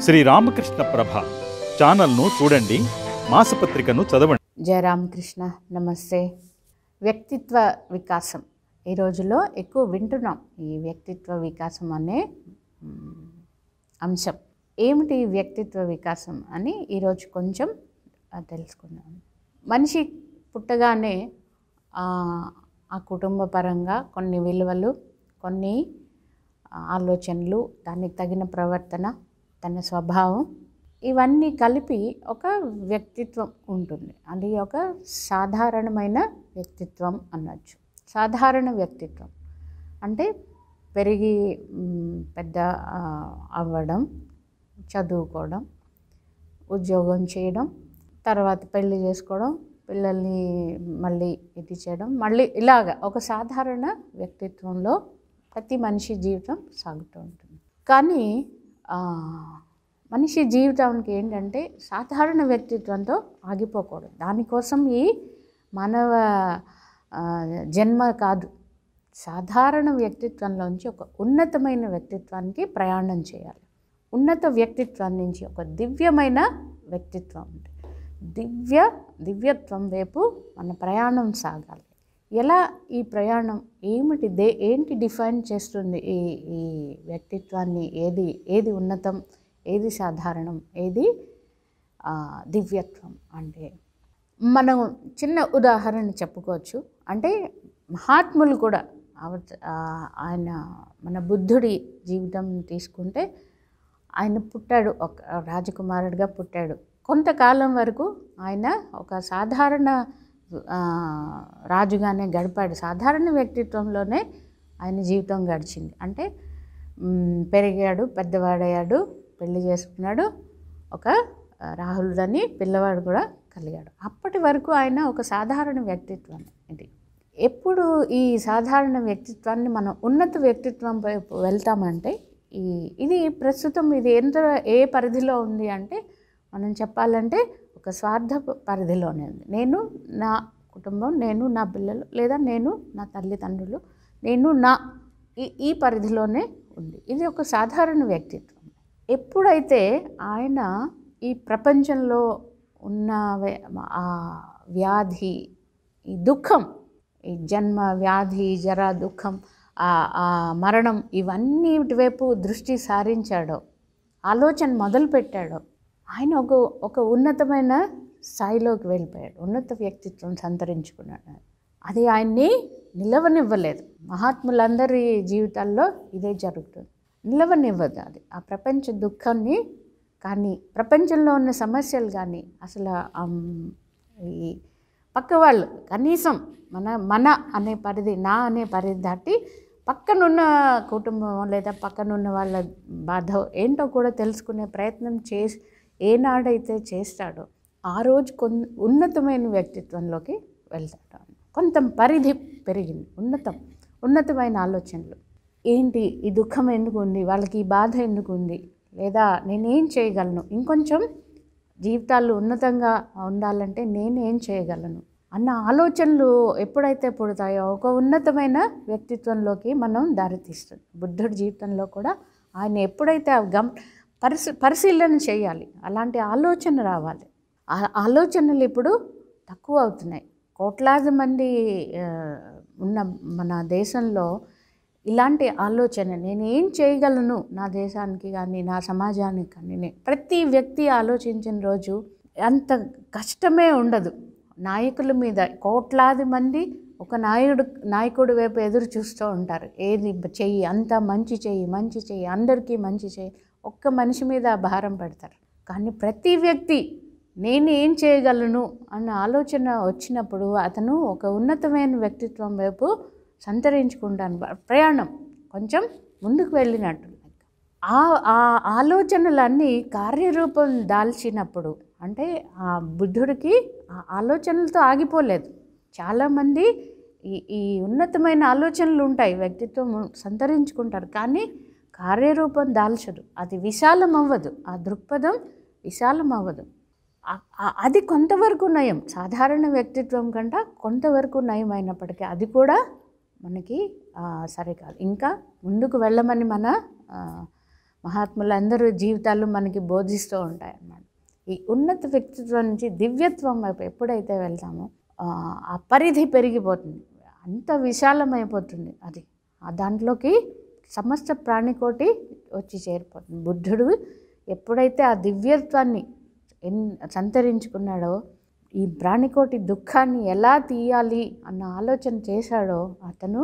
శ్రీ రామకృష్ణ ప్రభ ఛానల్ను చూడండి, మాసపత్రికను చదవండి. జయ రామకృష్ణ. నమస్తే. వ్యక్తిత్వ వికాసం ఈ రోజుల్లో ఎక్కువ వింటున్నాం. ఈ వ్యక్తిత్వ వికాసం అనే అంశం ఏమిటి? వ్యక్తిత్వ వికాసం అని ఈరోజు కొంచెం తెలుసుకుందాం. మనిషి పుట్టగానే ఆ కుటుంబ పరంగా కొన్ని విలువలు, కొన్ని ఆలోచనలు, దానికి తగిన ప్రవర్తన, తన స్వభావం, ఇవన్నీ కలిపి ఒక వ్యక్తిత్వం ఉంటుంది. అది ఒక సాధారణమైన వ్యక్తిత్వం అనొచ్చు. సాధారణ వ్యక్తిత్వం అంటే పెరిగి పెద్ద అవ్వడం, చదువుకోవడం, ఉద్యోగం చేయడం, తర్వాత పెళ్లి చేసుకోవడం, పిల్లల్ని మళ్ళీ ఇది చేయడం, మళ్ళీ ఇలాగా ఒక సాధారణ వ్యక్తిత్వంలో ప్రతి మనిషి జీవితం సాగుతూ ఉంటుంది. కానీ మనిషి జీవితానికి ఏంటంటే సాధారణ వ్యక్తిత్వంతో ఆగిపోకూడదు. దానికోసం ఈ మానవ జన్మ కాదు, సాధారణ వ్యక్తిత్వంలోంచి ఒక ఉన్నతమైన వ్యక్తిత్వానికి ప్రయాణం చేయాలి. ఉన్నత వ్యక్తిత్వం నుంచి ఒక దివ్యమైన వ్యక్తిత్వం ఉంది. దివ్యత్వం వైపు మన ప్రయాణం సాగాలి. ఎలా ఈ ప్రయాణం ఏంటి డిఫైన్ చేస్తుంది ఈ వ్యక్తిత్వాన్ని? ఏది ఉన్నతం, ఏది సాధారణం, ఏది దివ్యత్వం అంటే మనం చిన్న ఉదాహరణ చెప్పుకోవచ్చు. అంటే మహాత్ములు కూడా ఆయన మన బుద్ధుడి జీవితం తీసుకుంటే ఆయన పుట్టాడు, ఒక రాజకుమారుడిగా పుట్టాడు. కొంతకాలం వరకు ఆయన ఒక సాధారణ రాజుగానే గడిపాడు. సాధారణ వ్యక్తిత్వంలోనే ఆయన జీవితం గడిచింది. అంటే పెరిగాడు, పెద్దవాడయ్యాడు, పెళ్లి చేసుకున్నాడు, ఒక రాహులుడని పిల్లవాడు కూడా కలిగాడు. అప్పటి వరకు ఆయన ఒక సాధారణ వ్యక్తిత్వం. ఇది ఎప్పుడు ఈ సాధారణ వ్యక్తిత్వాన్ని మనం ఉన్నత వ్యక్తిత్వం వైపు వెళ్తామంటే ఇది ప్రస్తుతం ఇది ఏ పరిధిలో ఉంది అంటే మనం చెప్పాలంటే ఒక స్వార్థ పరిధిలోనే ఉంది. నేను, నా కుటుంబం, నేను, నా పిల్లలు, లేదా నేను, నా తల్లిదండ్రులు, నేను, ఈ పరిధిలోనే ఉంది. ఇది ఒక సాధారణ వ్యక్తిత్వం. ఎప్పుడైతే ఆయన ఈ ప్రపంచంలో ఉన్న ఆ వ్యాధి, ఈ దుఃఖం, ఈ జన్మ, వ్యాధి, జర, దుఃఖం, ఆ మరణం, ఇవన్నిటి వైపు దృష్టి సారించాడో, ఆలోచన మొదలుపెట్టాడో, ఆయన ఒక ఉన్నతమైన స్థాయిలోకి వెళ్ళిపోయాడు. ఉన్నత వ్యక్తిత్వం సంతరించుకున్నాడు. అది ఆయన్ని నిలవనివ్వలేదు. మహాత్ములందరి జీవితాల్లో ఇదే జరుగుతుంది. నిలవనివ్వదు అది. ఆ ప్రపంచ దుఃఖాన్ని కానీ, ప్రపంచంలో ఉన్న సమస్యలు కానీ, అసలు ఈ పక్క వాళ్ళు కనీసం మన అనే పరిధి, నా అనే పరిధి దాటి పక్కనున్న కుటుంబం లేదా పక్కనున్న వాళ్ళ బాధ ఏంటో కూడా తెలుసుకునే ప్రయత్నం ఏనాడైతే చేస్తాడో ఆ రోజు ఉన్నతమైన వ్యక్తిత్వంలోకి వెళ్తాడు. కొంత పరిధి పెరిగింది. ఉన్నతమైన ఆలోచనలు ఏంటి, ఈ దుఃఖం ఎందుకు ఉంది, వాళ్ళకి ఈ బాధ ఎందుకు ఉంది, లేదా నేనేం చేయగలను, ఇంకొంచెం జీవితాలు ఉన్నతంగా ఉండాలంటే నేనేం చేయగలను అన్న ఆలోచనలు ఎప్పుడైతే పుడతాయో ఒక ఉన్నతమైన వ్యక్తిత్వంలోకి మనం దారితీస్తుంది. బుద్ధుడి జీవితంలో కూడా ఆయన ఎప్పుడైతే పరిశీలన చేయాలి, అలాంటి ఆలోచన రావాలి. ఆ ఆలోచనలు ఇప్పుడు తక్కువ అవుతున్నాయి. కోట్లాది మంది ఉన్న మన దేశంలో ఇలాంటి ఆలోచన, నేను ఏం చేయగలను నా దేశానికి కానీ, నా సమాజానికి కానీ, ప్రతి వ్యక్తి ఆలోచించిన రోజు అంత కష్టమే ఉండదు. నాయకుల మీద కోట్లాది మంది ఒక నాయకుడి వైపు ఎదురు చూస్తూ ఉంటారు. ఏది చెయ్యి, అంతా మంచి చెయ్యి, అందరికీ మంచి చెయ్యి, ఒక్క మనిషి మీద భారం పెడతారు. కానీ ప్రతి వ్యక్తి నేను ఏం చేయగలను అన్న ఆలోచన వచ్చినప్పుడు అతను ఒక ఉన్నతమైన వ్యక్తిత్వం వైపు సంతరించుకుంటాను. ప్రయాణం కొంచెం ముందుకు వెళ్ళినట్టు. ఆ ఆలోచనలన్నీ కార్యరూపం దాల్చినప్పుడు, అంటే ఆ బుద్ధుడికి ఆ ఆలోచనలతో ఆగిపోలేదు. చాలామంది ఈ ఉన్నతమైన ఆలోచనలు ఉంటాయి, వ్యక్తిత్వం సంతరించుకుంటారు, కానీ కార్యరూపం దాల్చదు. అది విశాలం అవ్వదు, ఆ దృక్పథం విశాలం అవ్వదు. అది కొంతవరకు నయం, సాధారణ వ్యక్తిత్వం కంటే కొంతవరకు నయం అయినప్పటికీ అది కూడా మనకి సరికాదు. ఇంకా ముందుకు వెళ్ళమని మన మహాత్ములందరూ జీవితాలు మనకి బోధిస్తూ ఉంటాయి అన్నమాట. ఈ ఉన్నత వ్యక్తిత్వం నుంచి దివ్యత్వం వైపు ఎప్పుడైతే వెళ్తామో ఆ పరిధి పెరిగిపోతుంది, అంత విశాలమైపోతుంది. అది దాంట్లోకి సమస్త ప్రాణికోటి వచ్చి చేరిపోతుంది. బుద్ధుడు ఎప్పుడైతే ఆ దివ్యత్వాన్ని సంతరించుకున్నాడో, ఈ ప్రాణికోటి దుఃఖాన్ని ఎలా తీయాలి అన్న ఆలోచన చేశాడో, అతను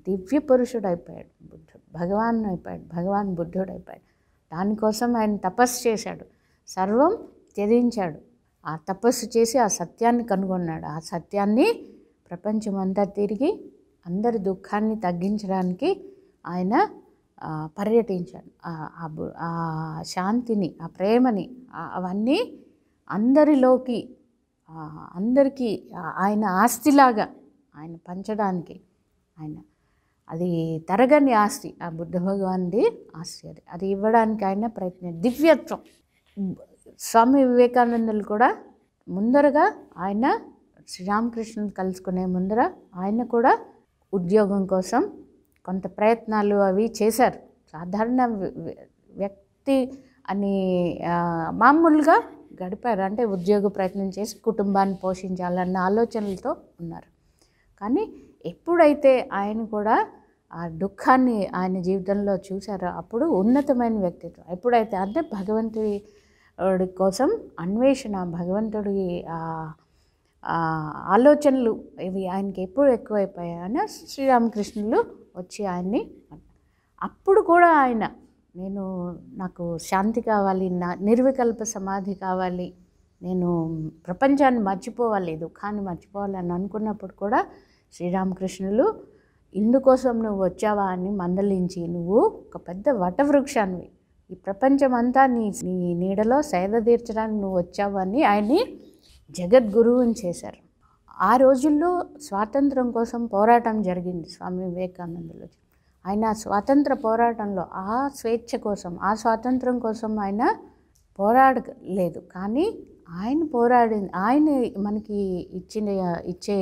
దివ్య పురుషుడు అయిపోయాడు. బుద్ధుడు భగవాన్ అయిపోయాడు, భగవాన్ బుద్ధుడు అయిపోయాడు. దానికోసం ఆయన తపస్సు చేశాడు, సర్వం త్యజించాడు. ఆ తపస్సు చేసి ఆ సత్యాన్ని కనుగొన్నాడు. ఆ సత్యాన్ని ప్రపంచమంతా తిరిగి అందరి దుఃఖాన్ని తగ్గించడానికి ఆయన పర్యటించాడు. ఆ శాంతిని, ఆ ప్రేమని, అవన్నీ అందరిలోకి, అందరికీ ఆయన ఆస్తిలాగా ఆయన పంచడానికి, ఆయన అది తరగని ఆస్తి, ఆ బుద్ధ భగవానుడి ఆస్తి. అది ఇవ్వడానికి ఆయన ప్రయత్నం. దివ్యత్వం. స్వామి వివేకానందులు కూడా ముందరగా ఆయన శ్రీరామకృష్ణుని కలుసుకునే ముందర ఆయన కూడా ఉద్యోగం కోసం కొంత ప్రయత్నాలు అవి చేశారు. సాధారణ వ్యక్తి అని మామూలుగా గడిపారు. అంటే ఉద్యోగ ప్రయత్నం చేసి కుటుంబాన్ని పోషించాలన్న ఆలోచనలతో ఉన్నారు. కానీ ఎప్పుడైతే ఆయన కూడా ఆ దుఃఖాన్ని ఆయన జీవితంలో చూశారో అప్పుడు ఉన్నతమైన వ్యక్తిత్వం. ఎప్పుడైతే అంటే భగవంతుడి కోసం అన్వేషణ, భగవంతుడి ఆలోచనలు ఇవి ఆయనకి ఎప్పుడు ఎక్కువైపోయాయని శ్రీరామకృష్ణులు వచ్చి ఆయన్ని అప్పుడు కూడా ఆయన నాకు శాంతి కావాలి, నా నిర్వికల్ప సమాధి కావాలి, నేను ప్రపంచాన్ని మర్చిపోవాలి, దుఃఖాన్ని మర్చిపోవాలి అని అనుకున్నప్పుడు కూడా శ్రీరామకృష్ణులు ఇందుకోసం నువ్వు వచ్చావా అని మందలించి, నువ్వు ఒక పెద్ద వటవృక్షానివి, ఈ ప్రపంచమంతా నీ నీడలో సేద తీర్చడానికి నువ్వు వచ్చావు అని ఆయన్ని జగద్గురువుని చేశారు. ఆ రోజుల్లో స్వాతంత్రం కోసం పోరాటం జరిగింది స్వామి వివేకానందులు. ఆయన స్వాతంత్ర పోరాటంలో ఆ స్వేచ్ఛ కోసం, ఆ స్వాతంత్రం కోసం ఆయన పోరాడలేదు. కానీ ఆయన పోరాడింది, ఆయన మనకి ఇచ్చే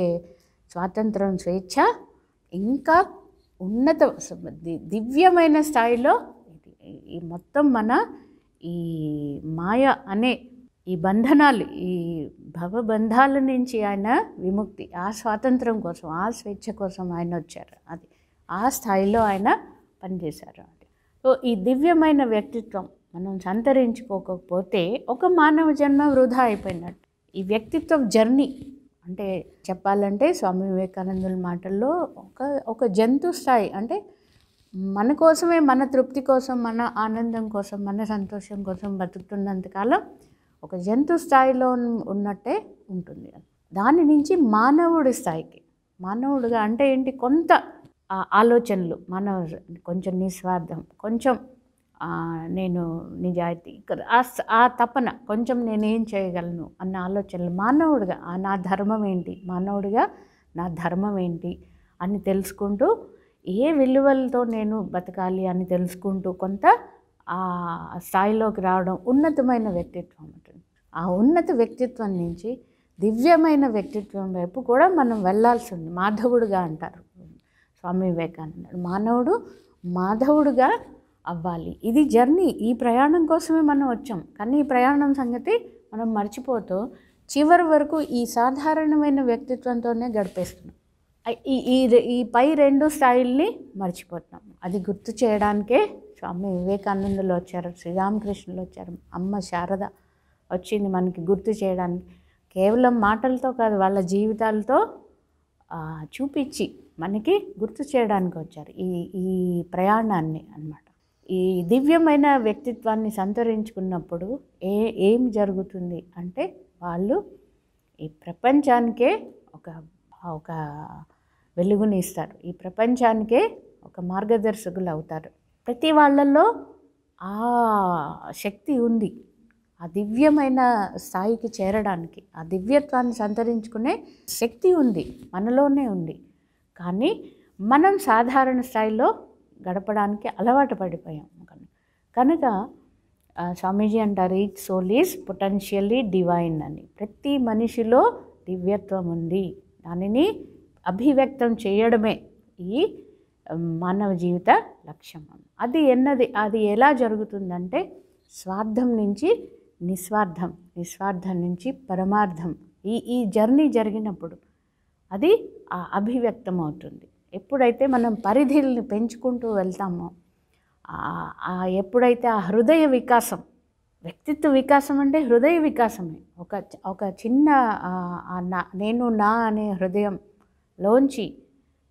స్వాతంత్రం, స్వేచ్ఛ ఇంకా ఉన్నత దివ్యమైన స్థాయిలో ఈ మొత్తం మన ఈ మాయ అనే ఈ బంధనాలు, ఈ భవబంధాల నుంచి ఆయన విముక్తి, ఆ స్వాతంత్రం కోసం, ఆ స్వేచ్ఛ కోసం ఆయన వచ్చారు. అది ఆ స్థాయిలో ఆయన పనిచేశారు. సో ఈ దివ్యమైన వ్యక్తిత్వం మనం సంతరించుకోకపోతే ఒక మానవ జన్మ వృధా అయిపోయినట్టు. ఈ వ్యక్తిత్వ జర్నీ అంటే చెప్పాలంటే స్వామి వివేకానందుల మాటల్లో ఒక జంతు స్థాయి, అంటే మన కోసమే, మన తృప్తి కోసం, మన ఆనందం కోసం, మన సంతోషం కోసం బతుకుతున్నంతకాలం ఒక జంతు స్థాయిలో ఉన్నట్టే ఉంటుంది. దాని నుంచి మానవుడి స్థాయికి, మానవుడిగా అంటే ఏంటి, కొంత ఆలోచనలు, కొంచెం నిస్వార్థం, కొంచెం నేను నిజాయితీ, ఆ తపన, కొంచెం నేనేం చేయగలను అన్న ఆలోచనలు, మానవుడిగా నా ధర్మం ఏంటి, మానవుడిగా నా ధర్మం ఏంటి అని తెలుసుకుంటూ, ఏ విలువలతో నేను బతకాలి అని తెలుసుకుంటూ కొంత ఆ స్థాయిలోకి రావడం ఉన్నతమైన వ్యక్తిత్వం ఉంటుంది. ఆ ఉన్నత వ్యక్తిత్వం నుంచి దివ్యమైన వ్యక్తిత్వం వైపు కూడా మనం వెళ్ళాల్సి ఉంది. మాధవుడుగా అంటారు స్వామి వివేకానంద. మానవుడు మాధవుడుగా అవ్వాలి. ఇది జర్నీ, ఈ ప్రయాణం కోసమే మనం వచ్చాం. కానీ ఈ ప్రయాణం సంగతి మనం మర్చిపోతూ చివరి వరకు ఈ సాధారణమైన వ్యక్తిత్వంతోనే గడిపేస్తున్నాం. ఈ పై రెండు స్థాయిల్ని మర్చిపోతున్నాం. అది గుర్తు చేయడానికే స్వామి వివేకానందులు వచ్చారు, శ్రీరామకృష్ణులు వచ్చారు, అమ్మ శారద వచ్చింది మనకి గుర్తు చేయడానికి. కేవలం మాటలతో కాదు, వాళ్ళ జీవితాలతో చూపించి మనకి గుర్తు చేయడానికి వచ్చారు ఈ ప్రయాణాన్ని అన్నమాట. ఈ దివ్యమైన వ్యక్తిత్వాన్ని సంతరించుకున్నప్పుడు ఏం జరుగుతుంది అంటే, వాళ్ళు ఈ ప్రపంచానికే ఒక వెలుగుని ఇస్తారు, ఈ ప్రపంచానికే ఒక మార్గదర్శకులు అవుతారు. ప్రతి వాళ్ళల్లో ఆ శక్తి ఉంది, ఆ దివ్యమైన స్థాయికి చేరడానికి, ఆ దివ్యత్వాన్ని సంతరించుకునే శక్తి ఉంది, మనలోనే ఉంది. కానీ మనం సాధారణ స్థాయిలో గడపడానికి అలవాటు పడిపోయాం. కనుక స్వామీజీ అంటారు, each soul is potentially divine అని. ప్రతి మనిషిలో దివ్యత్వం ఉంది, దానిని అభివ్యక్తం చేయడమే ఈ మానవ జీవిత లక్ష్యం. అది ఎలా జరుగుతుందంటే స్వార్థం నుంచి నిస్వార్థం నుంచి పరమార్థం, ఈ జర్నీ జరిగినప్పుడు అది అభివ్యక్తం అవుతుంది. ఎప్పుడైతే మనం పరిధిని పెంచుకుంటూ వెళ్తామో, ఎప్పుడైతే ఆ హృదయ వికాసం, వ్యక్తిత్వ వికాసం అంటే హృదయ వికాసమే. ఒక చిన్న నేను అనే హృదయంలోంచి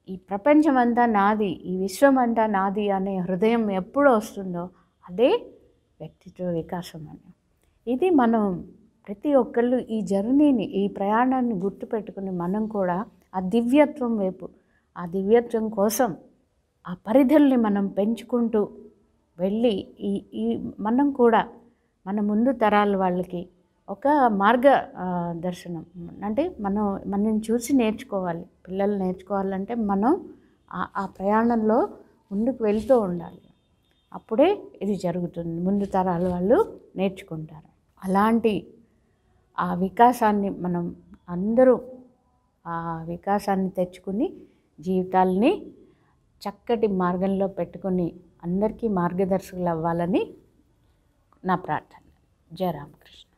ఈ ప్రపంచం అంతా నాది, ఈ విశ్వం అంతా నాది అనే హృదయం ఎప్పుడు వస్తుందో అదే వ్యక్తిత్వ వికాసం అని. ఇది మనం ప్రతి ఒక్కళ్ళు ఈ జర్నీని, ఈ ప్రయాణాన్ని గుర్తుపెట్టుకుని మనం కూడా ఆ దివ్యత్వం వైపు, ఆ దివ్యత్వం కోసం ఆ పరిధుల్ని మనం పెంచుకుంటూ వెళ్ళి ఈ మనం కూడా మన ముందు తరాల వాళ్ళకి ఒక మార్గ దర్శనం అంటే మనం చూసి నేర్చుకోవాలి. పిల్లలు నేర్చుకోవాలంటే మనం ఆ ప్రయాణంలో ముందుకు వెళ్తూ ఉండాలి. అప్పుడే ఇది జరుగుతుంది, ముందు తరాల వాళ్ళు నేర్చుకుంటారు. అలాంటి ఆ వికాసాన్ని మనం అందరూ ఆ వికాసాన్ని తెచ్చుకుని జీవితాలని చక్కటి మార్గంలో పెట్టుకుని అందరికీ మార్గదర్శకులు అవ్వాలని నా ప్రార్థన. జయ రామకృష్ణ.